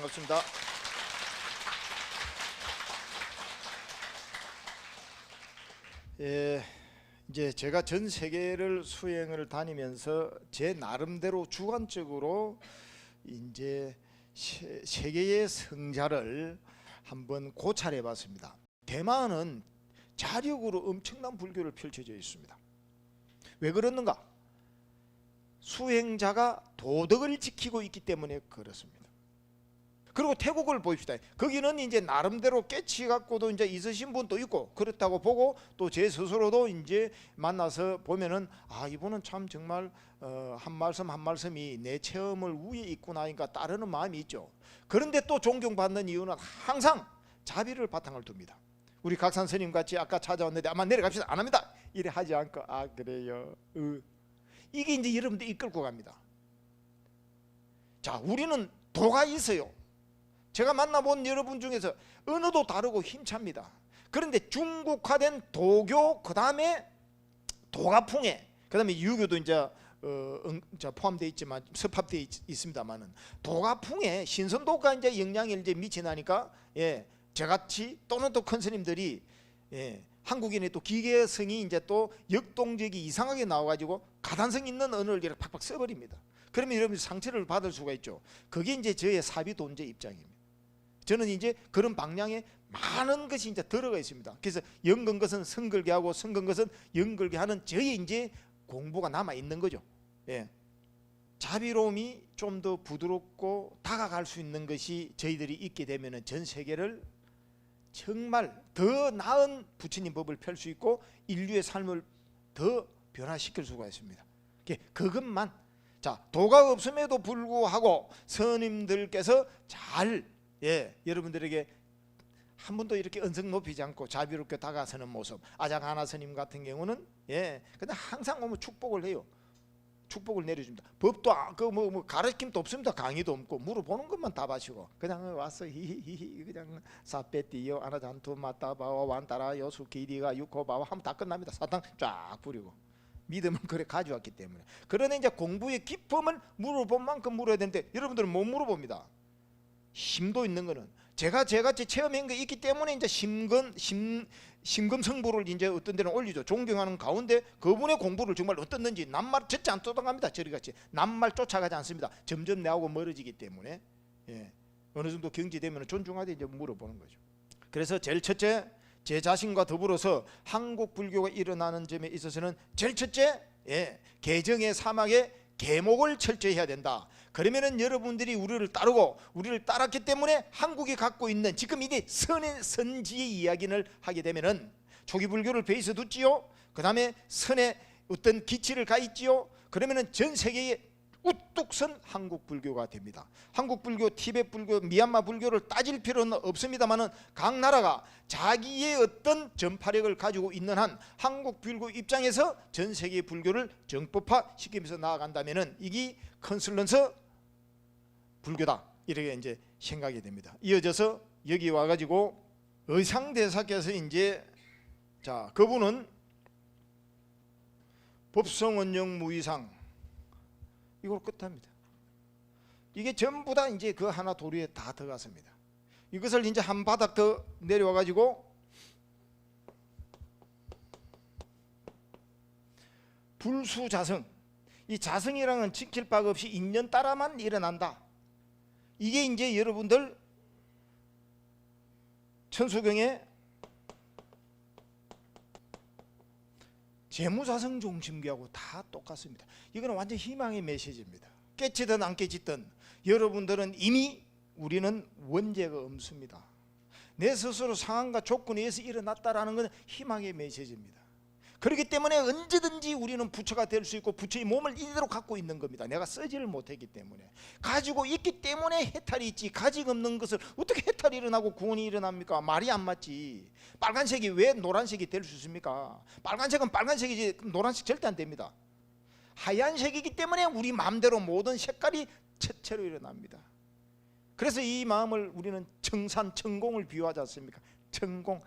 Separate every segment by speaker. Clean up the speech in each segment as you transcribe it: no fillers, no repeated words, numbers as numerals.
Speaker 1: 반갑습니다. 이제 제가 전 세계를 수행을 다니면서 제 나름대로 주관적으로 이제 세계의 성자를 한번 고찰해 봤습니다. 대만은 자력으로 엄청난 불교를 펼쳐져 있습니다. 왜 그러는가? 수행자가 도덕을 지키고 있기 때문에 그렇습니다. 그리고 태국을 보십시다. 거기는 이제 나름대로 깨치 갖고도 이제 있으신 분도 있고 그렇다고 보고, 또 제 스스로도 이제 만나서 보면은 아, 이분은 참 정말 한 말씀 한 말씀이 내 체험을 위에 있고 나니까 따르는 마음이 있죠. 그런데 또 존경받는 이유는 항상 자비를 바탕을 둡니다. 우리 각산 스님 같이 아까 찾아왔는데 아마 내려갑시다 안 합니다 이래 하지 않고 아 그래요 이게 이제 여러분들 이끌고 갑니다. 자, 우리는 도가 있어요. 제가 만나본 여러분 중에서 언어도 다르고 힘찹니다. 그런데 중국화된 도교, 그 다음에 도가풍에, 그 다음에 유교도 이제 포함되어 있지만 섭합되어 있습니다만은 도가풍에 신선도가 이제 영향을 이제 미치나니까 저같이 또는 또 큰 스님들이 한국인의 또 기계성이 이제 또 역동적이 이상하게 나와가지고 가단성 있는 언어를 이렇게 팍팍 써버립니다. 그러면 여러분 상처를 받을 수가 있죠. 그게 이제 저의 사비돈제 입장입니다. 저는 이제 그런 방향에 많은 것이 이제 들어가 있습니다. 그래서 연근 것은 성글게 하고 성근 것은 연글게 하는 저의 이제 공부가 남아 있는 거죠. 자비로움이 좀 더 부드럽고 다가갈 수 있는 것이 저희들이 있게 되면은 전 세계를 정말 더 나은 부처님 법을 펼 수 있고 인류의 삶을 더 변화시킬 수가 있습니다. 그것만, 자, 도가 없음에도 불구하고 스님들께서 잘 여러분들에게 한 번도 이렇게 언성 높이지 않고 자비롭게 다가서는 모습. 아장하나 스님 같은 경우는 그냥 항상 오면 축복을 해요. 축복을 내려줍니다. 법도 가르침도 없습니다. 강의도 없고 물어보는 것만 답하시고 그냥 와서 히히히 그냥 사페티요 아나잔투 마타바와 완따라 여수 기리가 유코바와 하면 다 끝납니다. 사탕 쫙 뿌리고. 믿음은 그래 가져왔기 때문에. 그러나 이제 공부의 깊음을 물어본 만큼 물어야 되는데 여러분들은 못 물어봅니다. 힘도 있는 거는 제가 체험한 게 있기 때문에 이제 심금성부를 이제 어떤 데는 올리죠. 존경하는 가운데 그분의 공부를 정말 어떻는지 남말 절대 안 쫓아갑니다. 저리같이 남말 쫓아가지 않습니다. 점점 내하고 멀어지기 때문에 어느 정도 경지되면 존중하되 이제 물어보는 거죠. 그래서 제일 첫째, 제 자신과 더불어서 한국 불교가 일어나는 점에 있어서는 제일 첫째, 개정의 사막에 계목을 철저히 해야 된다. 그러면은 여러분들이 우리를 따르고 우리를 따랐기 때문에 한국이 갖고 있는 지금 이게 선지의 이야기를 하게 되면은 초기 불교를 베이스 두지요. 그 다음에 선의 어떤 기치를 가있지요. 그러면은 전 세계에 우뚝 선 한국 불교가 됩니다. 한국 불교, 티베트 불교, 미얀마 불교를 따질 필요는 없습니다만은 각 나라가 자기의 어떤 전파력을 가지고 있는 한 한국 불교 입장에서 전 세계 불교를 정법화 시키면서 나아간다면은 이게 컨설런서 불교다 이렇게 이제 생각이 됩니다. 이어져서 여기 와가지고 의상대사께서 이제 자 그분은 법성원령 무의상 이걸 끝합니다. 이게 전부 다 이제 그 하나 도리에 다 들어갔습니다. 이것을 이제 한 바닥 더 내려와 가지고 불수자성, 이 자성이랑은 지킬 바가 없이 인연 따라만 일어난다. 이게 이제 여러분들 천수경에 재무자성 중심교하고 다 똑같습니다. 이거는 완전 희망의 메시지입니다. 깨치든 안 깨치든 여러분들은 이미 우리는 원죄가 없습니다. 내 스스로 상황과 조건에 의해서 일어났다라는 것은 희망의 메시지입니다. 그렇기 때문에 언제든지 우리는 부처가 될 수 있고 부처의 몸을 이대로 갖고 있는 겁니다. 내가 쓰지를 못했기 때문에. 가지고 있기 때문에 해탈이 있지, 가지고 없는 것을 어떻게 해탈이 일어나고 구원이 일어납니까? 말이 안 맞지. 빨간색이 왜 노란색이 될 수 있습니까? 빨간색은 빨간색이지 노란색 절대 안 됩니다. 하얀색이기 때문에 우리 마음대로 모든 색깔이 채채로 일어납니다. 그래서 이 마음을 우리는 청산, 천공을 비유하지 않습니까? 천공,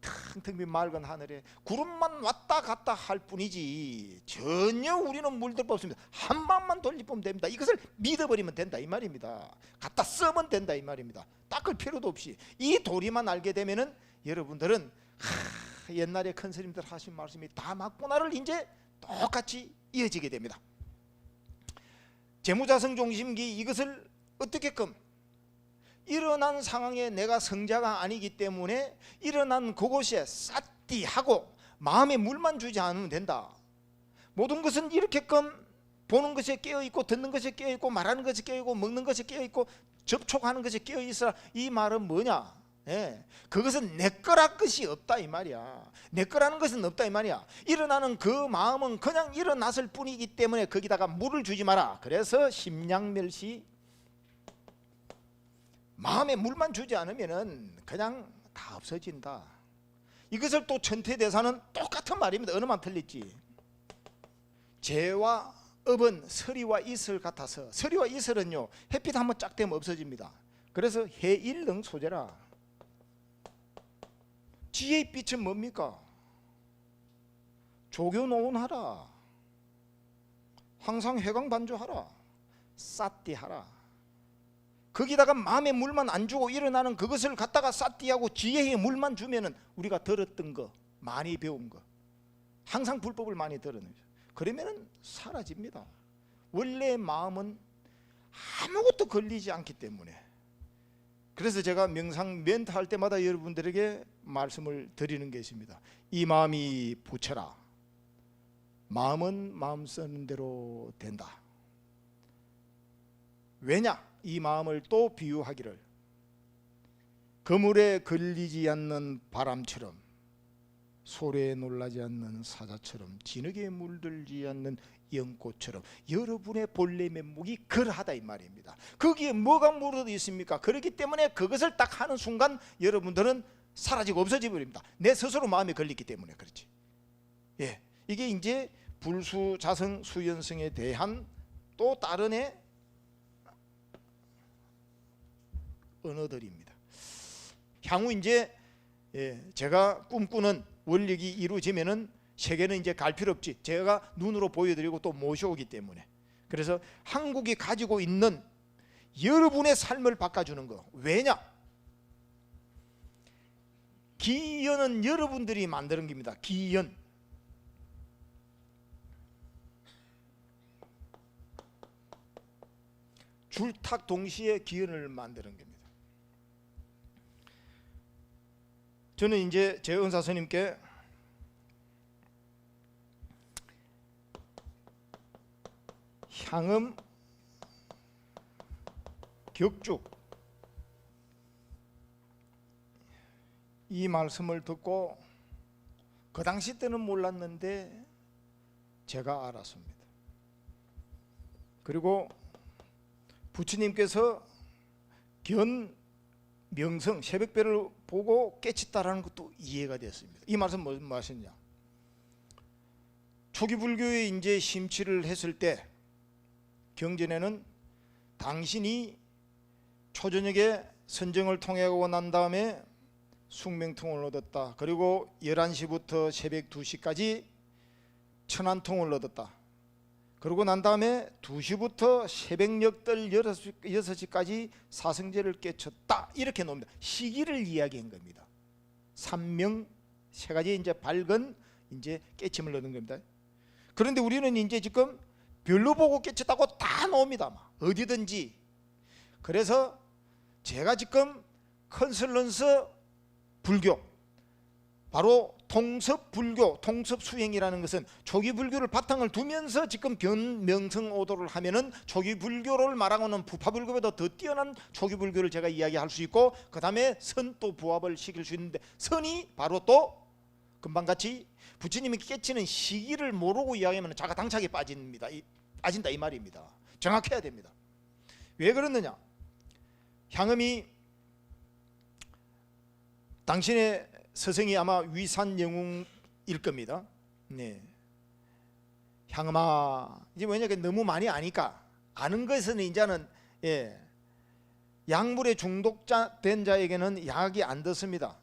Speaker 1: 텅텅 빈 맑은 하늘에 구름만 왔다 갔다 할 뿐이지 전혀 우리는 물들 바 없습니다. 한 방만 돌리면 됩니다. 이것을 믿어버리면 된다 이 말입니다. 갖다 쓰면 된다 이 말입니다. 닦을 필요도 없이 이 도리만 알게 되면은 여러분들은 옛날에 큰 스님들 하신 말씀이 다 맞구나를 이제 똑같이 이어지게 됩니다. 재무자성 종심기 이것을 어떻게끔 일어난 상황에 내가 성자가 아니기 때문에 일어난 그곳에 쌌디 하고 마음에 물만 주지 않으면 된다. 모든 것은 이렇게끔 보는 것에 깨어있고 듣는 것에 깨어있고 말하는 것에 깨어있고 먹는 것에 깨어있고 접촉하는 것에 깨어있으라. 이 말은 뭐냐? 그것은 내 거랄 것이 없다 이 말이야. 내 거라는 것은 없다 이 말이야. 일어나는 그 마음은 그냥 일어났을 뿐이기 때문에 거기다가 물을 주지 마라. 그래서 심양멸시, 마음에 물만 주지 않으면은 그냥 다 없어진다. 이것을 또 천태대사는 똑같은 말입니다. 어느 만 틀렸지. 재와 업은 서리와 이슬 같아서, 서리와 이슬은요 햇빛 한번 쫙 되면 없어집니다. 그래서 해일능 소재라. 지혜의 빛은 뭡니까? 조교노원하라. 항상 해강반조하라. 쌌띠하라. 거기다가 마음의 물만 안 주고 일어나는 그것을 갖다가 쌌띠하고 지혜의 물만 주면은 우리가 들었던 거, 많이 배운 거, 항상 불법을 많이 들었는 거죠. 그러면은 사라집니다. 원래 마음은 아무것도 걸리지 않기 때문에. 그래서 제가 명상 멘트 할 때마다 여러분들에게 말씀을 드리는 게 있습니다. 이 마음이 부처라. 마음은 마음 쓰는 대로 된다. 왜냐? 이 마음을 또 비유하기를 그물에 걸리지 않는 바람처럼, 소리에 놀라지 않는 사자처럼, 진흙에 물들지 않는 연꽃처럼 여러분의 본래 면목이 그러하다 이 말입니다. 거기에 뭐가 묻어 있습니까? 그렇기 때문에 그것을 딱 하는 순간 여러분들은 사라지고 없어져 버립니다. 내 스스로 마음에 걸리기 때문에 그렇지. 이게 이제 불수자성 수연성에 대한 또 다른의 언어들입니다. 향후 이제 제가 꿈꾸는 원력이 이루어지면은 세계는 이제 갈 필요 없지. 제가 눈으로 보여드리고 또 모셔오기 때문에. 그래서 한국이 가지고 있는 여러분의 삶을 바꿔주는 거. 왜냐? 기연은 여러분들이 만드는 겁니다. 기연. 줄탁 동시에 기연을 만드는 겁니다. 저는 이제 제 은사 스님께 향음, 격죽 이 말씀을 듣고 그 당시 때는 몰랐는데 제가 알았습니다. 그리고 부처님께서 견 명성 새벽별을 보고 깨쳤다라는 것도 이해가 됐습니다. 이 말씀 무슨 말씀이냐? 초기 불교에 이제 심취를 했을 때 경전에는 당신이 초저녁에 선정을 통하고 난 다음에 숙명통을 얻었다. 그리고 11시부터 새벽 2시까지 천안통을 얻었다. 그러고 난 다음에 2시부터 새벽녘들 6시까지 사성제를 깨쳤다. 이렇게 놓습니다. 시기를 이야기한 겁니다. 삼명 세 가지 이제 밝은 이제 깨침을 얻은 겁니다. 그런데 우리는 이제 지금 별로 보고 깨쳤다고 다 나옵니다. 어디든지. 그래서 제가 지금 컨설런스 불교, 바로 통섭불교, 통섭수행이라는 것은 초기 불교를 바탕을 두면서 지금 변명성오도를 하면은 초기 불교를 말하고는 부파불교보다 더 뛰어난 초기 불교를 제가 이야기할 수 있고, 그 다음에 선 또 부합을 시킬 수 있는데, 선이 바로 또 금방같이 부처님이 깨치는 시기를 모르고 이야기하면 자가당착에 빠진다 이 말입니다. 정확해야 됩니다. 왜 그러느냐? 향음이 당신의 서성이 아마 위산영웅일 겁니다. 네. 향음아, 이제 왜냐면 너무 많이 아니까, 아는 것은 이제는 약물에 중독된 자에게는 약이 안 듣습니다.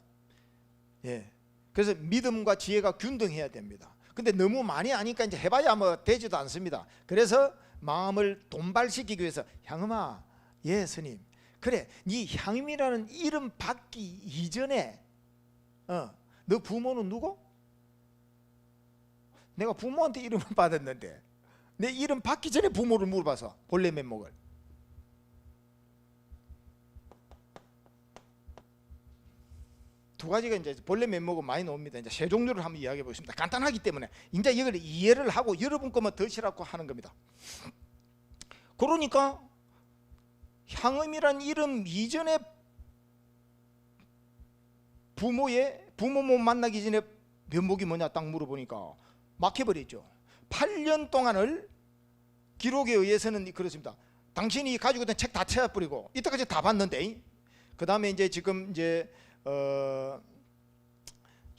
Speaker 1: 그래서 믿음과 지혜가 균등해야 됩니다. 근데 너무 많이 아니까 이제 해봐야 뭐 되지도 않습니다. 그래서 마음을 돈발시키기 위해서 향음아, 예 스님, 그래 네 향임이라는 이름 받기 이전에 너 부모는 누구? 내가 부모한테 이름을 받았는데 내 이름 받기 전에 부모를 물어봐서 본래 면목을. 두 가지가 이제 본래 면목은 많이 나옵니다. 이제 세 종류를 한번 이야기해 보겠습니다. 간단하기 때문에 이제 이걸 이해를 하고 여러분 것만 더치라고 하는 겁니다. 그러니까 향음이란 이름 이전에 부모 못 만나기 전에 면목이 뭐냐 딱 물어보니까 막혀버렸죠. 8년 동안을 기록에 의해서는 그렇습니다. 당신이 가지고 있던 책 다 채워버리고 이때까지 다 봤는데, 그 다음에 이제 지금 이제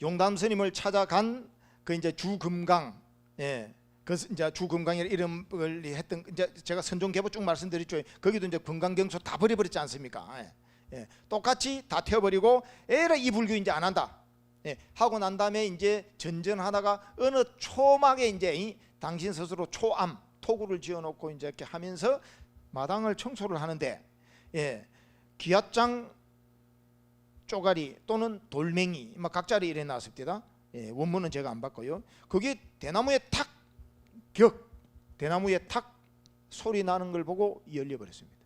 Speaker 1: 용담 스님을 찾아간 그 이제 주금강, 예, 그 이제 주금강이라는 이름을 했던, 이제 제가 선종계보 쭉 말씀드렸죠. 거기도 이제 금강경수 다 버려버렸지 않습니까? 예, 예, 똑같이 다 태워버리고 에라 이 불교 이제 안 한다. 예, 하고 난 다음에 이제 전전하다가 어느 초막에 이제 당신 스스로 초암 토구를 지어놓고 이제 이렇게 하면서 마당을 청소를 하는데, 예, 기앗장 쪼가리 또는 돌멩이 막 각자리 이래 나왔습니다. 예, 원문은 제가 안 봤고요. 그게 대나무에 탁 대나무에 탁 소리 나는 걸 보고 열려버렸습니다.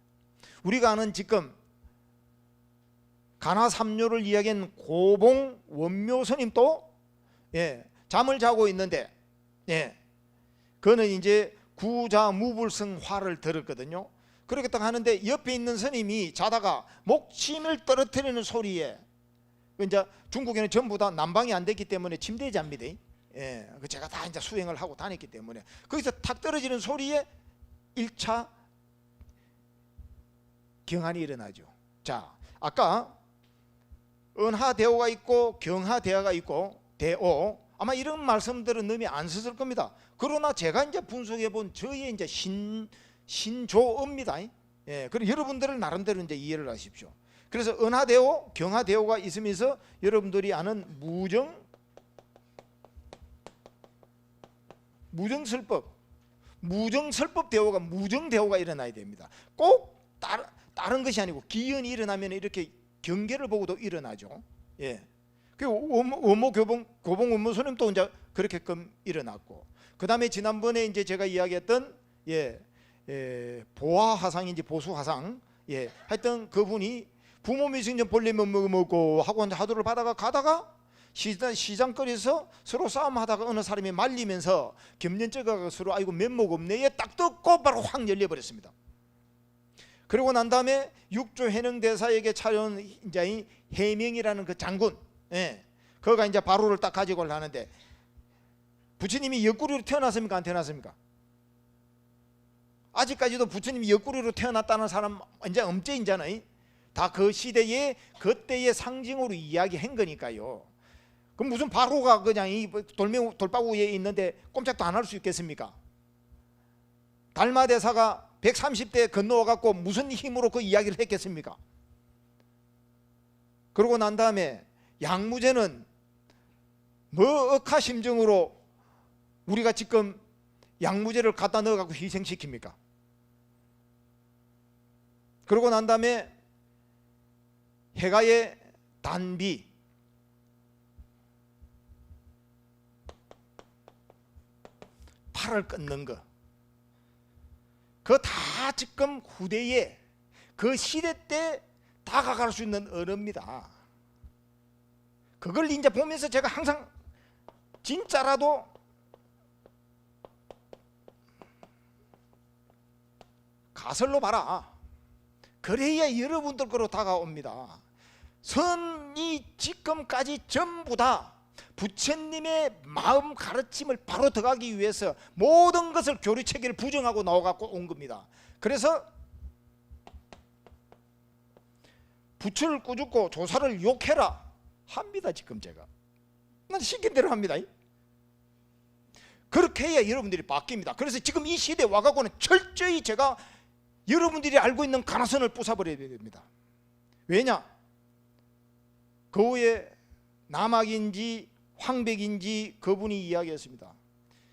Speaker 1: 우리가 아는 지금 가나삼뇨를 이야기한 고봉 원묘 스님도, 예, 잠을 자고 있는데, 예, 그는 이제 구자무불승화를 들었거든요. 그렇게 딱 하는데 옆에 있는 스님이 자다가 목침을 떨어뜨리는 소리에, 이제 중국에는 전부 다 난방이 안 됐기 때문에 침대에 잡니다. 예, 제가 다 이제 수행을 하고 다녔기 때문에 거기서 탁 떨어지는 소리에 1차 경한이 일어나죠. 자, 아까 은하대오가 있고 경하대하가 있고 대오, 아마 이런 말씀들은 너무 안 썼을 겁니다. 그러나 제가 이제 분석해 본 저의 이제 신조어입니다. 예, 그리고 여러분들은 나름대로 이제 이해를 하십시오. 그래서 은하대오, 경하대오가 있으면서 여러분들이 아는 무정설법 대오가 무정대오가 일어나야 됩니다. 꼭 다른 것이 아니고 기연이 일어나면 이렇게 경계를 보고도 일어나죠. 예. 그 원모 고봉 원모 스님도 이제 그렇게끔 일어났고, 그 다음에 지난번에 이제 제가 이야기했던, 보화화상인지 보수화상, 예, 하여튼 그분이 부모 미승전 본래 먹고 하고 하도를 가다가 시장거리에서 서로 싸움하다가 어느 사람이 말리면서 겸연쩍어가 서로 아이고 면목 없네, 딱 듣고 바로 확 열려버렸습니다. 그러고 난 다음에 육조 해능대사에게 차려온 이제 해명이라는 그 장군, 예, 그가 이제 바로를 딱 가지고 하는데, 부처님이 옆구리로 태어났습니까? 안 태어났습니까? 아직까지도 부처님이 옆구리로 태어났다는 사람 이제 없지. 이제는 다 그 시대에 그때의 상징으로 이야기한 거니까요. 그럼 무슨 바로가 그냥 이 돌바구 위에 있는데 꼼짝도 안 할 수 있겠습니까? 달마대사가 130대 건너와 갖고 무슨 힘으로 그 이야기를 했겠습니까? 그러고 난 다음에 양무제는 뭐 억하심정으로 우리가 지금 양무제를 갖다 넣어 갖고 희생시킵니까? 그러고 난 다음에 해가의 단비, 팔을 끊는 거, 그거 다 지금 후대에 그 시대 때 다가갈 수 있는 언어입니다. 그걸 이제 보면서 제가 항상 진짜라도 가설로 봐라. 그래야 여러분들 거로 다가옵니다. 선이 지금까지 전부 다 부처님의 마음 가르침을 바로 들어가기 위해서 모든 것을 교리체계를 부정하고 나와갖고 온 겁니다. 그래서 부처를 꾸짖고 조사를 욕해라 합니다. 지금 제가 난 시킨 대로 합니다. 그렇게 해야 여러분들이 바뀝니다. 그래서 지금 이 시대에 와갖고는 철저히 제가 여러분들이 알고 있는 가나선을 부숴버려야 됩니다. 왜냐? 그 후에 남학인지 황백인지 그분이 이야기했습니다.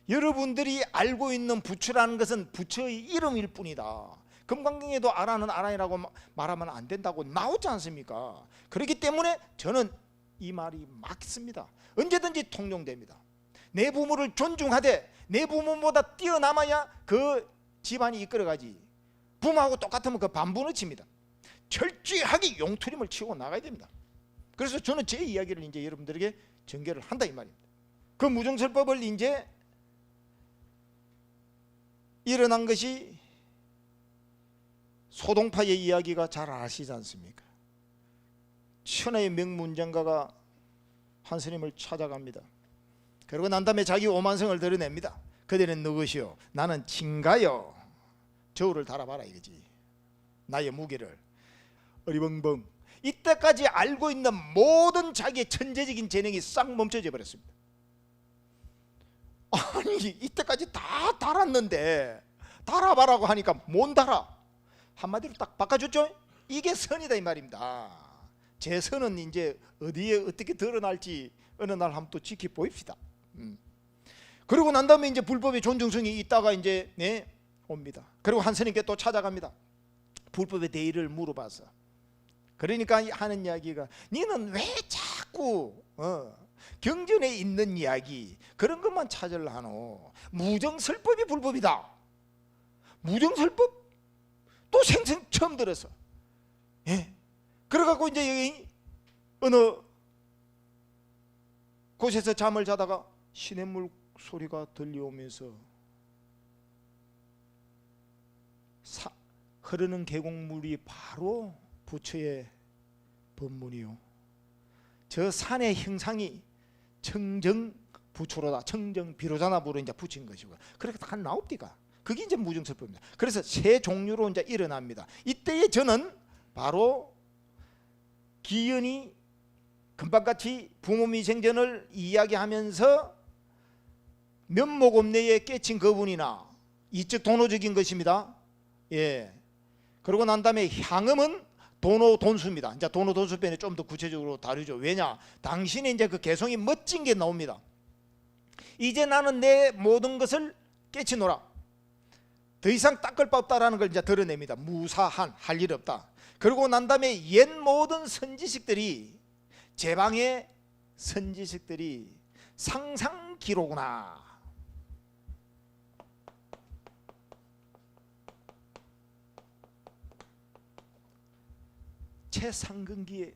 Speaker 1: 여러분들이 알고 있는 부처라는 것은 부처의 이름일 뿐이다. 금강경에도 아라는 아라이라고 말하면 안 된다고 나오지 않습니까? 그렇기 때문에 저는 이 말이 맞습니다. 언제든지 통용됩니다. 내 부모를 존중하되 내 부모보다 뛰어남아야 그 집안이 이끌어가지. 부모하고 똑같으면 그 반분을 칩니다. 철저하게 용투림을 치고 나가야 됩니다. 그래서 저는 제 이야기를 이제 여러분들에게 전개를 한다 이 말입니다. 그 무정설법을 이제 일어난 것이 소동파의 이야기가 잘 아시지 않습니까? 천하의 명문장가가 한 스님을 찾아갑니다. 그리고 난 다음에 자기 오만성을 드러냅니다. 그대는 누구시오? 나는 친가요. 저울을 달아봐라 이거지. 나의 무게를. 어리벙벙. 이때까지 알고 있는 모든 자기의 천재적인 재능이 싹 멈춰져 버렸습니다. 아니 이때까지 다 달았는데 달아봐라고 하니까 못 달아. 한마디로 딱 바꿔줬죠. 이게 선이다 이 말입니다. 제 선은 이제 어디에 어떻게 드러날지 어느 날 한번 또 지켜보입시다. 그리고 난 다음에 이제 불법의 존중성이 있다가 이제 옵니다. 그리고 한 스님께 또 찾아갑니다. 불법의 대의를 물어봐서. 그러니까 하는 이야기가 니는 왜 자꾸 경전에 있는 이야기 그런 것만 찾으려 하노? 무정설법이 불법이다. 무정설법? 또 생생 처음 들었어. 그래갖고 이제 여기 어느 곳에서 잠을 자다가 시냇물 소리가 들려오면서 흐르는 계곡물이 바로 부처의 법문이요. 저 산의 형상이 청정 부처로다. 청정 비로자나부로 이제 붙인 것이고. 그렇게 다 나옵디가. 그게 이제 무정설법입니다. 그래서 세 종류로 이제 일어납니다. 이때에 저는 바로 기연이 금방같이 부모미생전을 이야기하면서 면목업내에 깨친 그분이나 이적 도노적인 것입니다. 그러고 난 다음에 향음은 도노돈수입니다. 이제 도노돈수편에 좀 더 구체적으로 다루죠. 왜냐? 당신의 이제 그 개성이 멋진 게 나옵니다. 이제 나는 내 모든 것을 깨치노라. 더 이상 닦을 바 없다라는 걸 이제 드러냅니다. 무사한 할 일 없다. 그러고 난 다음에 옛 모든 선지식들이 제방의 선지식들이 상상기로구나. 최상근기의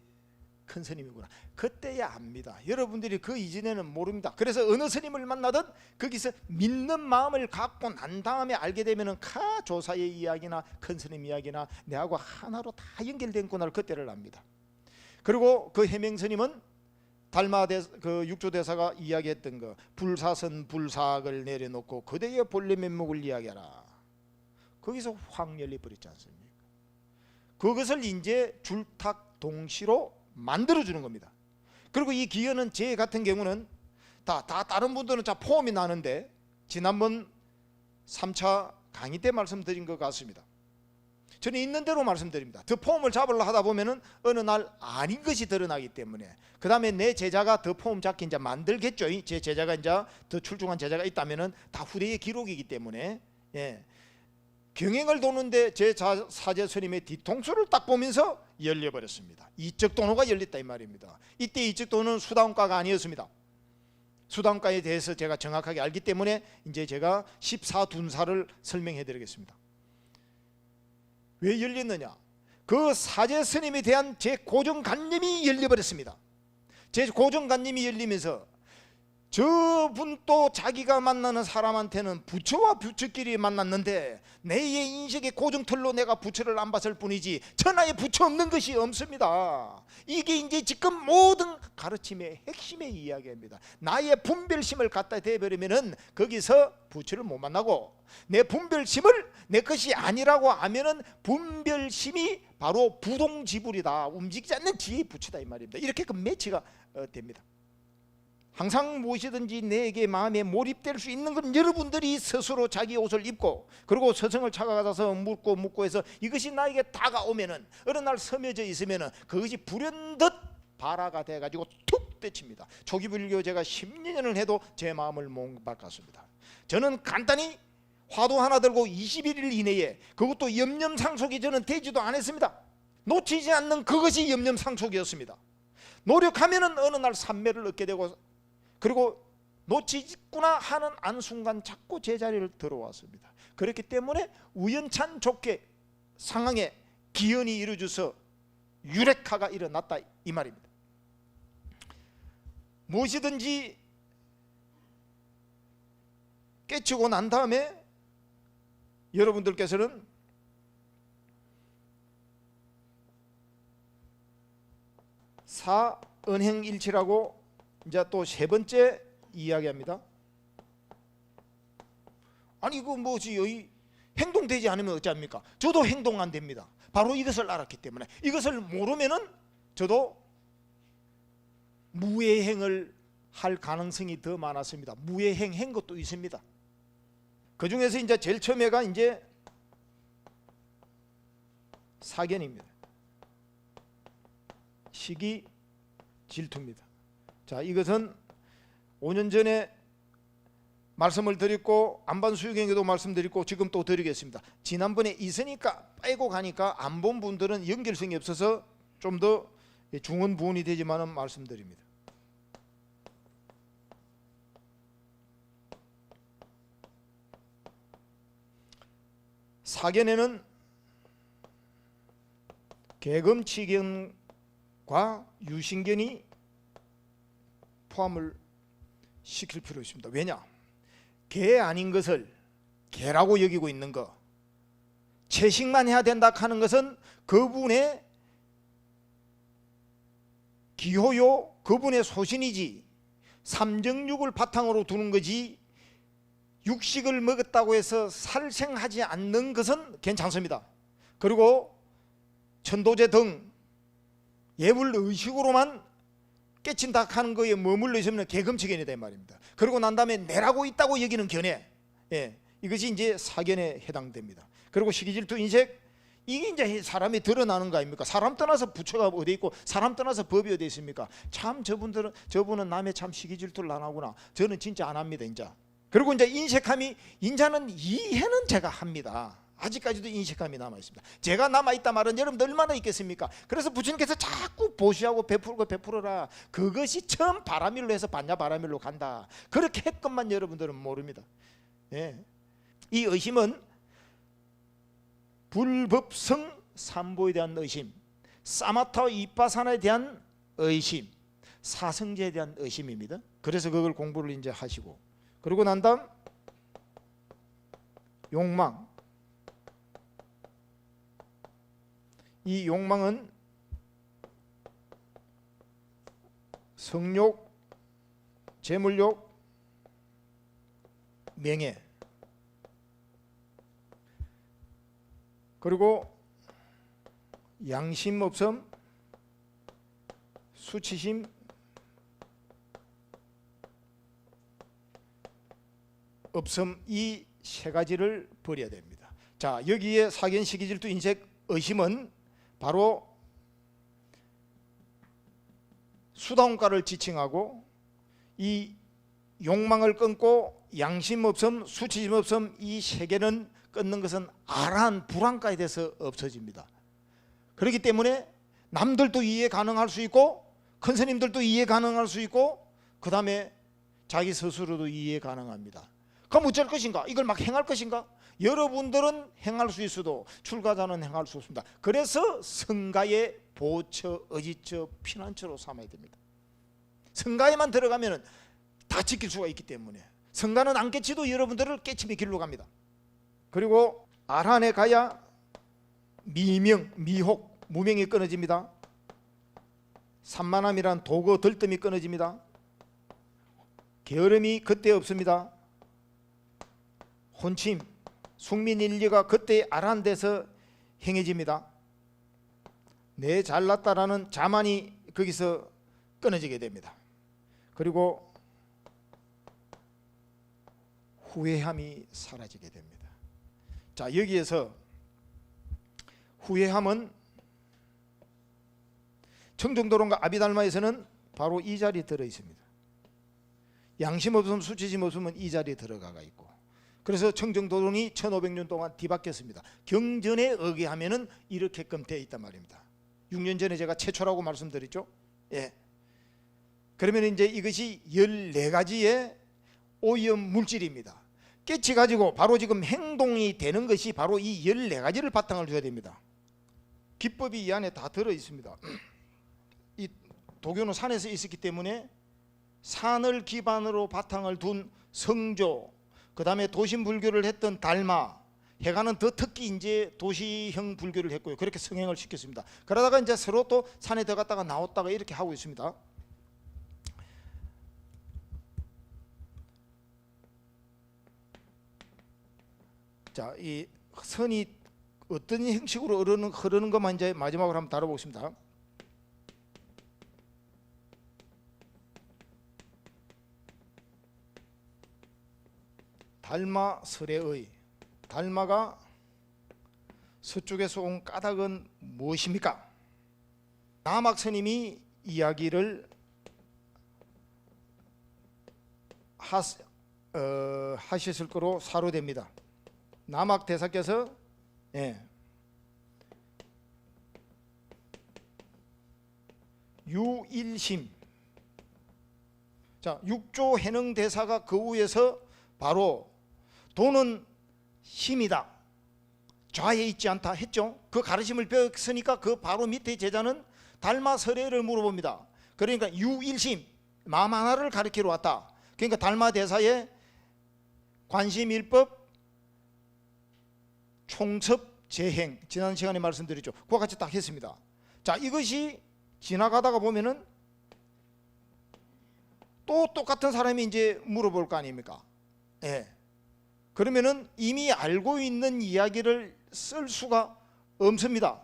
Speaker 1: 큰 스님이구나. 그때야 압니다. 여러분들이 그 이전에는 모릅니다. 그래서 어느 스님을 만나든 거기서 믿는 마음을 갖고 난 다음에 알게 되면은 조사의 이야기나 큰 스님 이야기나 내하고 하나로 다 연결된구나를 그때를 압니다. 그리고 그 해명 스님은 달마 그 육조대사가 이야기했던 거 불사선 불사학을 내려놓고 그대의 본래 면목을 이야기하라. 거기서 확 열려버렸지 않습니까? 그것을 이제 줄탁동시로 만들어주는 겁니다. 그리고 이 기연은 제 같은 경우는 다 다른 분들은 자 포함이 나는데 지난번 3차 강의 때 말씀드린 것 같습니다. 저는 있는 대로 말씀드립니다. 더 포함을 잡으려 하다 보면은 어느 날 아닌 것이 드러나기 때문에 그 다음에 내 제자가 더 포함 잡기 이제 만들겠죠. 제 제자가 이제 더 출중한 제자가 있다면은 다 후대의 기록이기 때문에 경행을 도는데 제 사제 스님의 뒤통수를 딱 보면서 열려버렸습니다. 이적 도노가 열렸다 이 말입니다. 이때 이적 도노는 수다원가가 아니었습니다. 수다원가에 대해서 제가 정확하게 알기 때문에 이제 제가 14둔사를 설명해 드리겠습니다. 왜 열렸느냐? 그 사제 스님에 대한 제 고정관념이 열려버렸습니다. 제 고정관념이 열리면서 저분도 자기가 만나는 사람한테는 부처와 부처끼리 만났는데 내의 인식의 고정틀로 내가 부처를 안 봤을 뿐이지 천하에 부처 없는 것이 없습니다. 이게 이제 지금 모든 가르침의 핵심의 이야기입니다. 나의 분별심을 갖다 대버리면은 거기서 부처를 못 만나고 내 분별심을 내 것이 아니라고 하면은 분별심이 바로 부동지불이다. 움직이지 않는 지혜의 부처다 이 말입니다. 이렇게 그 매치가 됩니다. 항상 무엇이든지 내게 마음에 몰입될 수 있는 건 여러분들이 스스로 자기 옷을 입고 그리고 서성을 찾아가서 묻고 해서 이것이 나에게 다가오면은 어느 날 스며져 있으면은 그것이 불현듯 발화가 돼가지고 툭 떼칩니다. 초기 불교 제가 10년을 해도 제 마음을 못 바꿨습니다. 저는 간단히 화두 하나 들고 21일 이내에, 그것도 염념상속이 저는 되지도 않았습니다. 놓치지 않는 그것이 염념상속이었습니다. 노력하면은 어느 날 삼매를 얻게 되고, 그리고 놓치구나 하는 한순간 자꾸 제자리를 들어왔습니다. 그렇기 때문에 우연찬 좋게 상황에 기연이 이루어져서 유레카가 일어났다 이 말입니다. 무엇이든지 깨치고 난 다음에 여러분들께서는 사은행일치라고 이제 또 세 번째 이야기합니다. 아니 이거 뭐지, 여기 행동되지 않으면 어찌합니까? 저도 행동 안 됩니다. 바로 이것을 알았기 때문에. 이것을 모르면은 저도 무예행을 할 가능성이 더 많았습니다. 무예행 한 것도 있습니다. 그 중에서 이제 제일 처음에가 이제 사견입니다. 시기 질투입니다. 자, 이것은 5년 전에 말씀을 드렸고 안반수유경에도 말씀드렸고 지금 또 드리겠습니다. 지난번에 있으니까 빼고 가니까 안 본 분들은 연결성이 없어서 좀 더 중원 부원이 되지만은 말씀드립니다. 사견에는 계금치견과 유신견이 포함을 시킬 필요 있습니다. 왜냐? 개 아닌 것을 개라고 여기고 있는 것, 채식만 해야 된다 하는 것은 그분의 기호요, 그분의 소신이지 삼정육을 바탕으로 두는 거지, 육식을 먹었다고 해서 살생하지 않는 것은 괜찮습니다. 그리고 천도제 등 예불의식으로만 깨친다 하는 거에 머물러 있으면 계금치견이다 이 말입니다. 그리고 난 다음에 내라고 있다고 여기는 견해, 이것이 이제 사견에 해당됩니다. 그리고 시기질투 인색, 이게 이제 사람이 드러나는 거 아닙니까? 사람 떠나서 부처가 어디 있고 사람 떠나서 법이 어디 있습니까? 참 저분은 남의 참 시기질투를 안 하구나. 저는 진짜 안 합니다 이제. 그리고 이제 인색함이, 인자는 이해는 제가 합니다. 아직까지도 인색함이 남아 있습니다. 제가 남아 있다 말은 여러분들 얼마나 있겠습니까? 그래서 부처님께서 자꾸 보시하고 베풀고 베풀어라. 그것이 처음 바라밀로 해서 반야 바라밀로 간다. 그렇게 했건만 여러분들은 모릅니다. 이 의심은 불법성 삼보에 대한 의심, 사마타 이빠사나에 대한 의심, 사성제에 대한 의심입니다. 그래서 그걸 공부를 이제 하시고, 그리고 난 다음 욕망. 이 욕망은 성욕, 재물욕, 명예, 그리고 양심 없음, 수치심, 없음, 이 세 가지를 버려야 됩니다. 자, 여기에 사견, 시기질투, 인색, 의심은 바로 수다원가를 지칭하고, 이 욕망을 끊고 양심 없음, 수치심 없음, 이 세 개는 끊는 것은 아라한 불안가에 대해서 없어집니다. 그렇기 때문에 남들도 이해 가능할 수 있고, 큰 스님들도 이해 가능할 수 있고, 그 다음에 자기 스스로도 이해 가능합니다. 그럼 어쩔 것인가? 이걸 막 행할 것인가? 여러분들은 행할 수 있어도 출가자는 행할 수 없습니다. 그래서 성가의 보처, 의지처, 피난처로 삼아야 됩니다. 성가에만 들어가면 다 지킬 수가 있기 때문에, 성가는 안 깨치도 여러분들을 깨침의 길로 갑니다. 그리고 아란에 가야 미명, 미혹, 무명이 끊어집니다. 산만함이란 도거, 들뜸이 끊어집니다. 게으름이 그때 없습니다. 혼침, 숙민인리가 그때 아란돼서 행해집니다. 내 잘났다라는 자만이 거기서 끊어지게 됩니다. 그리고 후회함이 사라지게 됩니다. 자, 여기에서 후회함은 청정도론과 아비달마에서는 바로 이 자리에 들어 있습니다. 양심 없으면 수치심 없으면 이 자리에 들어가 있고, 그래서 청정도론이 1500년 동안 뒤바뀌었습니다. 경전에 의거하면은 이렇게끔 되어 있단 말입니다. 6년 전에 제가 최초라고 말씀드렸죠. 예. 그러면 이제 이것이 14가지의 오염 물질입니다. 깨치 가지고 바로 지금 행동이 되는 것이 바로 이 14가지를 바탕을 둬야 됩니다. 기법이 이 안에 다 들어 있습니다. 이 도교는 산에서 있었기 때문에 산을 기반으로 바탕을 둔 성조, 그 다음에 도심 불교를 했던 달마, 해가는 더 특히 이제 도시형 불교를 했고요. 그렇게 성행을 시켰습니다. 그러다가 이제 서로 또 산에 들어갔다가 나왔다가 이렇게 하고 있습니다. 자, 이 선이 어떤 형식으로 흐르는 것만 이제 마지막으로 한번 다뤄보겠습니다. 달마 설의 달마가 서쪽에서 온 까닭은 무엇입니까? 남학 스님이 이야기를 하셨을 거로 사료됩니다. 남학 대사께서 유일심, 자, 육조 해능 대사가 그 후에서 바로 도는 힘이다, 좌에 있지 않다 했죠. 그 가르침을 배웠으니까 그 바로 밑에 제자는 달마 설혜를 물어봅니다. 그러니까 유일심, 마음 하나를 가르치러 왔다. 그러니까 달마 대사의 관심일법, 총섭, 재행, 지난 시간에 말씀드렸죠. 그와 같이 딱 했습니다. 자, 이것이 지나가다가 보면은 또 똑같은 사람이 이제 물어볼 거 아닙니까? 예. 그러면은 이미 알고 있는 이야기를 쓸 수가 없습니다.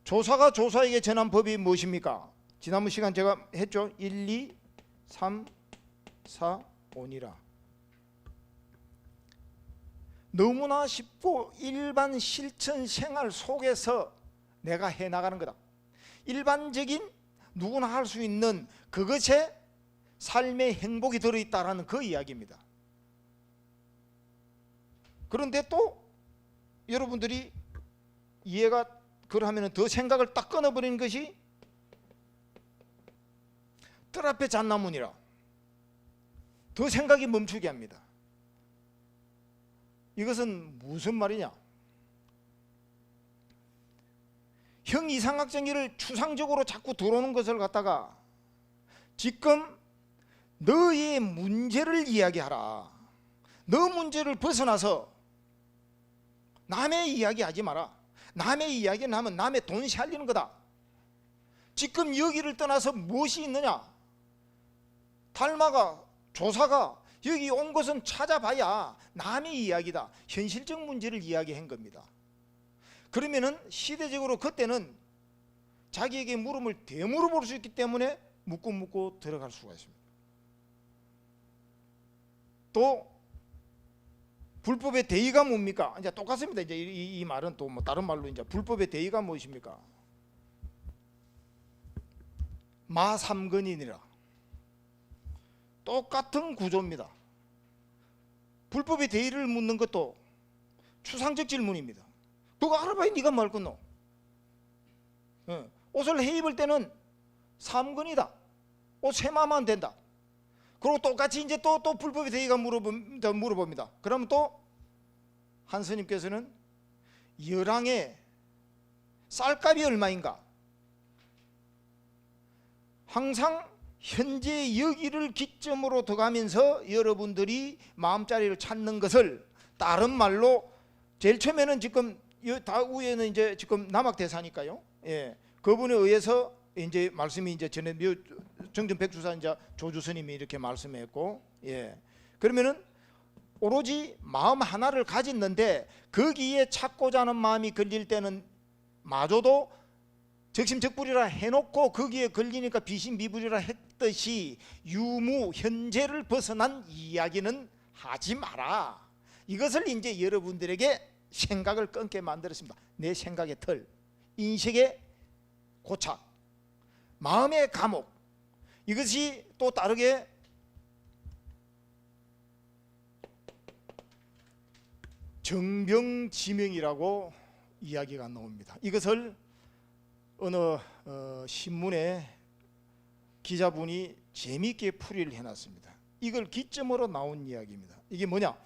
Speaker 1: 조사가 조사에게 전한 법이 무엇입니까? 지난번 시간 제가 했죠. 1, 2, 3, 4, 5니라. 너무나 쉽고 일반 실천 생활 속에서 내가 해나가는 거다. 일반적인 누구나 할 수 있는 그것에 삶의 행복이 들어있다라는 그 이야기입니다. 그런데 또 여러분들이 이해가 그러하면 더 생각을 딱 끊어버리는 것이 뜰 앞에 잣나무니라. 더 생각이 멈추게 합니다. 이것은 무슨 말이냐? 형이상학정의를 추상적으로 자꾸 들어오는 것을 갖다가 지금 너의 문제를 이야기하라. 너 문제를 벗어나서 남의 이야기 하지 마라. 남의 이야기는 하면 남의 돈 살리는 거다. 지금 여기를 떠나서 무엇이 있느냐? 달마가, 조사가 여기 온 것은 찾아봐야 남의 이야기다. 현실적 문제를 이야기한 겁니다. 그러면은 시대적으로 그때는 자기에게 물음을 되물어볼 수 있기 때문에 묻고 들어갈 수가 있습니다. 또 불법의 대의가 뭡니까? 이제 똑같습니다. 이제 이 말은 또 뭐 다른 말로 이제 불법의 대의가 무엇입니까? 마삼근이니라. 똑같은 구조입니다. 불법의 대의를 묻는 것도 추상적 질문입니다. 그거 알아봐야 네가 말 끊노. 옷을 해 입을 때는 삼근이다. 옷 세마만 된다. 그리고 똑같이 이제 또 불법의 대의가 물어봅니다. 그러면 또 한 스님께서는 열왕의 쌀값이 얼마인가? 항상 현재 여기를 기점으로 둬가면서 여러분들이 마음자리를 찾는 것을 다른 말로 제일 처음에는 지금 다 위에는 이제 지금 남학대사니까요. 예, 그분에 의해서 이제 말씀이 이제 전에 정전백주사 이제 조주스님이 이렇게 말씀했고, 예, 그러면은 오로지 마음 하나를 가졌는데 거기에 찾고자 하는 마음이 걸릴 때는 마저도 적심적불이라 해놓고 거기에 걸리니까 비신비불이라 했듯이 유무 현재를 벗어난 이야기는 하지 마라. 이것을 이제 여러분들에게 생각을 끊게 만들었습니다. 내 생각의 틀, 인식의 고착, 마음의 감옥, 이것이 또 다르게 정병지명이라고 이야기가 나옵니다. 이것을 어느 신문에 기자분이 재미있게 풀이를 해놨습니다. 이걸 기점으로 나온 이야기입니다. 이게 뭐냐?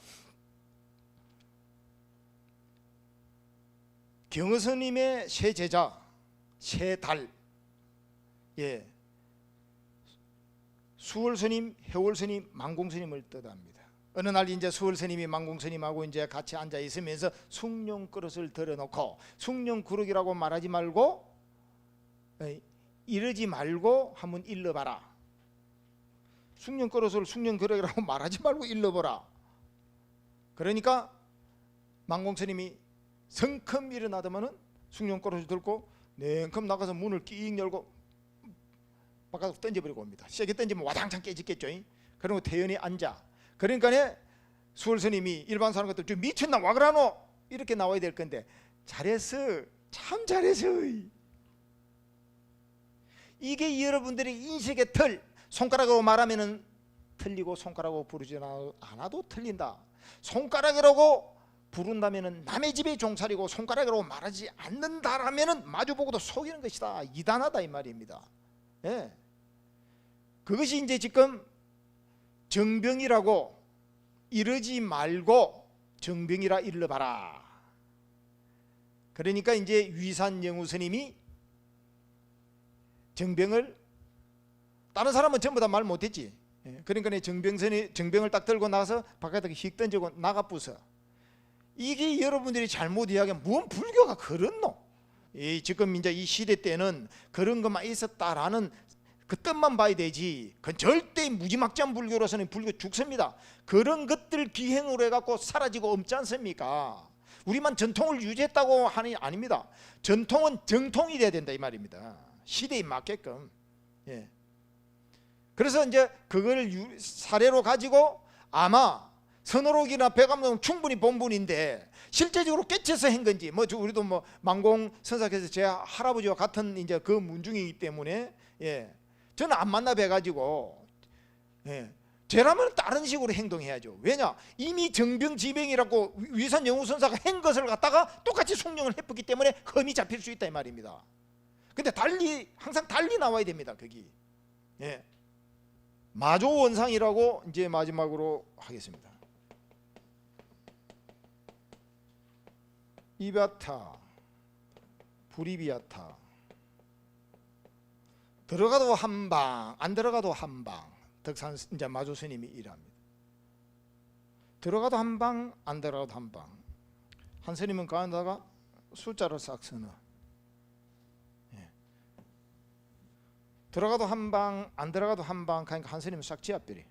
Speaker 1: 경허스님의 세 제자, 세 달, 수월스님, 해월스님, 만공스님을 뜻합니다. 어느 날 이제 수월스님이 만공스님하고 이제 같이 앉아 있으면서 숭늉 그릇을 들어놓고 숭늉 그릇이라고 말하지 말고 이러지 말고 한번 일러봐라. 숭늉 그릇을 숭늉 그릇이라고 말하지 말고 일러보라. 그러니까 만공스님이 성큼 일어나더만은 숭늉 그릇을 들고 냉큼 나가서 문을 끼익 열고 바깥으로 던져버리고 옵니다. 세게 던지면 와당창 깨지겠죠. 그리고 태연히 앉아. 그러니까 수월스님이 일반 사람 같은 좀 미쳤나 와 그러노 이렇게 나와야 될 건데 잘했어, 참 잘했어. 이게 여러분들의 인식의 틀. 손가락으로 말하면은 틀리고 손가락으로 부르지 않아도 틀린다. 손가락이라고 부른다면은 남의 집에 종살이고 손가락으로 말하지 않는다라면은 마주보고도 속이는 것이다. 이단하다 이 말입니다. 예. 그것이 이제 지금 정병이라고 이러지 말고 정병이라 일러봐라. 그러니까 이제 위산영우 스님이 정병을 다른 사람은 전부 다 말 못했지. 그러니까 정병을 딱 들고 나가서 바깥에 휙 던지고 나가 부숴. 이게 여러분들이 잘못 이야기하면 무슨 불교가 그렇노? 지금 이제 이 시대 때는 그런 것만 있었다라는 그 뜻만 봐야 되지. 그건 절대 무지막지한 불교로서는 불교 죽습니다. 그런 것들 기행으로 해갖고 사라지고 없지 않습니까? 우리만 전통을 유지했다고 하니 아닙니다. 전통은 정통이 돼야 된다 이 말입니다. 시대에 맞게끔. 예. 그래서 이제 그걸 사례로 가지고 아마 선어록이나 백암록은 충분히 본분인데 실제적으로 깨쳐서 한 건지 뭐 우리도 뭐 만공 선사께서 제 할아버지와 같은 이제 그 문중이기 때문에 저는 안 만나 뵈가지고 저라면 다른 식으로 행동해야죠. 왜냐? 이미 정병지병이라고 위산영우선사가 한 것을 갖다가 똑같이 숭늉을 해프기 때문에 흠이 잡힐 수 있다 이 말입니다. 근데 달리 항상 달리 나와야 됩니다. 거기 마조원상이라고 이제 마지막으로 하겠습니다. 이바타 불이비아타 들어가도 한방 안 들어가도 한방. 덕산 이제 마조 스님이 일합니다. 들어가도 한방 안 들어가도 한방. 한 스님은 가운데다가 숫자를 싹 써넣어. 들어가도 한방 안 들어가도 한방 하니까 한 스님은 싹 지압비리.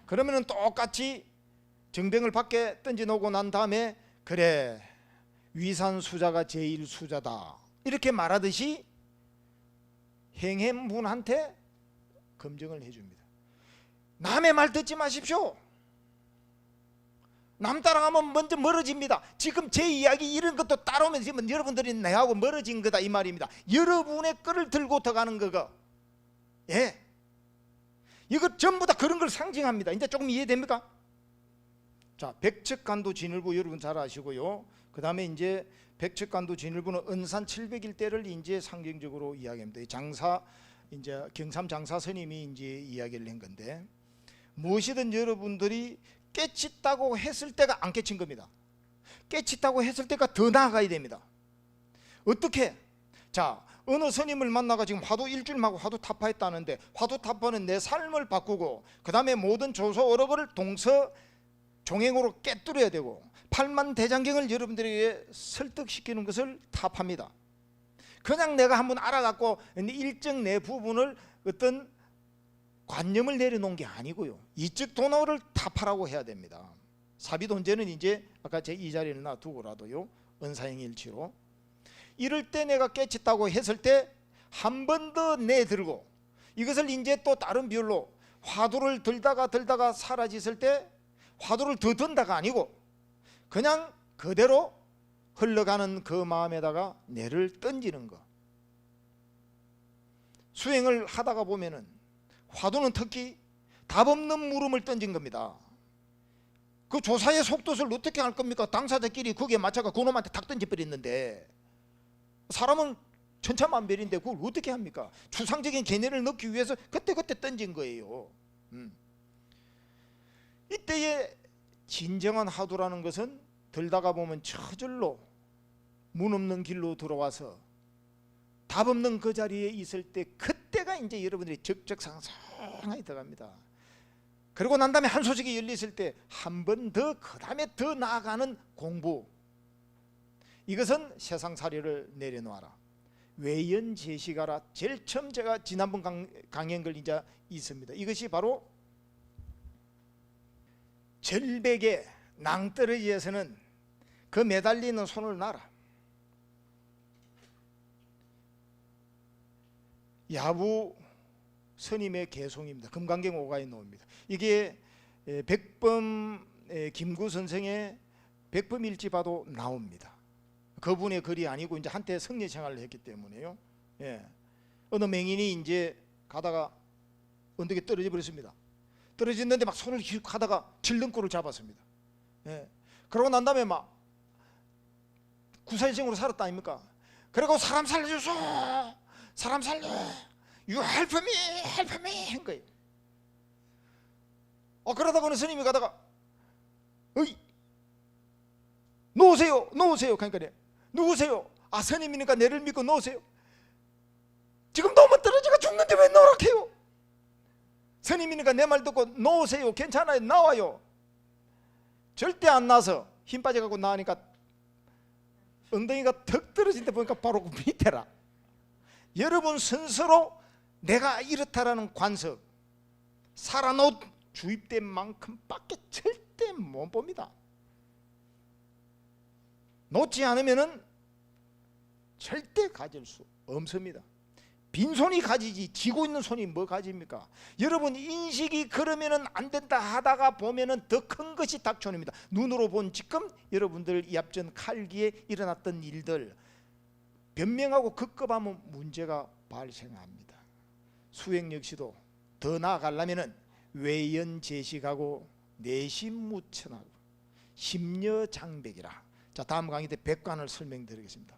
Speaker 1: 그러면은 똑같이 정병을 밖에 던져 놓고 난 다음에 그래 위산수자가 제일 수자다 이렇게 말하듯이 행한 분한테 검증을 해줍니다. 남의 말 듣지 마십시오. 남 따라가면 먼저 멀어집니다. 지금 제 이야기 이런 것도 따라오면 지금 여러분들이 내하고 멀어진 거다 이 말입니다. 여러분의 끈을 들고 들어가는 거가 이거 전부 다 그런 걸 상징합니다. 이제 조금 이해됩니까? 자, 백척간도 진을부 여러분 잘 아시고요. 그 다음에 이제 백척간도 진을부는 은산 700일대를 이제 상징적으로 이야기합니다. 장사 이제 경삼 장사 스님이 이제 이야기를 한 건데 무엇이든 여러분들이 깨쳤다고 했을 때가 안 깨친 겁니다. 깨쳤다고 했을 때가 더 나아가야 됩니다. 어떻게? 자, 어느 스님을 만나가 지금 화두 일주일하고 화두 타파했다는데 화두 타파는 내 삶을 바꾸고 그 다음에 모든 조소 어록을 동서 종행으로 깨뜨려야 되고 팔만대장경을 여러분들에게 설득시키는 것을 타파입니다. 그냥 내가 한번 알아갖고 일정 내 부분을 어떤 관념을 내려놓은 게 아니고요. 이적 도노를 타파라고 해야 됩니다. 사비돈제는 이제 아까 제 이 자리를 놔두고라도요. 은사행일치로 이럴 때 내가 깨쳤다고 했을 때 한 번 더 내들고 이것을 이제 또 다른 비율로 화두를 들다가 사라졌을 때 화두를 더 든다가 아니고 그냥 그대로 흘러가는 그 마음에다가 내를 던지는 거. 수행을 하다가 보면은 화두는 특히 답 없는 물음을 던진 겁니다. 그 조사의 속도를 어떻게 할 겁니까? 당사자끼리 거기에 맞춰가 그놈한테 탁 던져버렸는데, 사람은 천차만별인데 그걸 어떻게 합니까? 추상적인 개념을 넣기 위해서 그때그때 던진 거예요. 이때의 진정한 화두라는 것은 들다가 보면 저절로 문 없는 길로 들어와서 답 없는 그 자리에 있을 때, 그때가 이제 여러분들이 적적상상하게 들어갑니다. 그러고 난 다음에 한 소식이 열렸을 때 한 번 더, 그 다음에 더 나아가는 공부, 이것은 세상살이를 내려놓아라, 외연제시가라. 제일 처음 제가 지난번 강연 걸 이제 있습니다. 이것이 바로 절벽에 낭떠러지에서는 그 매달리는 손을 놔라. 야부 스님의 개송입니다. 금강경 오가에 나옵니다. 이게 백범 김구 선생의 백범일지 봐도 나옵니다. 그분의 글이 아니고 이제 한때 성례 생활을 했기 때문에요. 예. 어느 맹인이 이제 가다가 언덕에 떨어져 버렸습니다. 떨어졌는데 막 손을 휙 하다가 질등골을 잡았습니다. 예. 그러고 난 다음에 막 구사일생으로 살았다 아닙니까? 그리고 사람 살려줘, 사람 살려, You help me, help me 한 거예요. 그러다가 어느 스님이 가다가 어이 놓으세요, 놓으세요. 그러니까 누구세요? 스님이니까 내를 믿고 놓으세요. 지금 너무 떨어지가 죽는데 왜 놓으라해요? 스님이니까 내 말 듣고 놓으세요. 괜찮아요, 나와요. 절대 안 나서 힘 빠져가고 나니까 엉덩이가 턱 떨어진 데 보니까 바로 그 밑에라. 여러분 스스로 내가 이렇다라는 관습, 살아놓 주입된 만큼밖에 절대 못 봅니다. 놓지 않으면은 절대 가질 수 없습니다. 빈손이 가지지 쥐고 있는 손이 뭐 가집니까? 여러분 인식이 그러면은 안 된다 하다가 보면은 더 큰 것이 닥쳐옵니다. 눈으로 본 지금 여러분들 이 앞전 칼기에 일어났던 일들 변명하고 급급하면 문제가 발생합니다. 수행 역시도 더 나아가려면은 외연제식하고 내심무천하고 심려장백이라. 자, 다음 강의 때 백관을 설명드리겠습니다.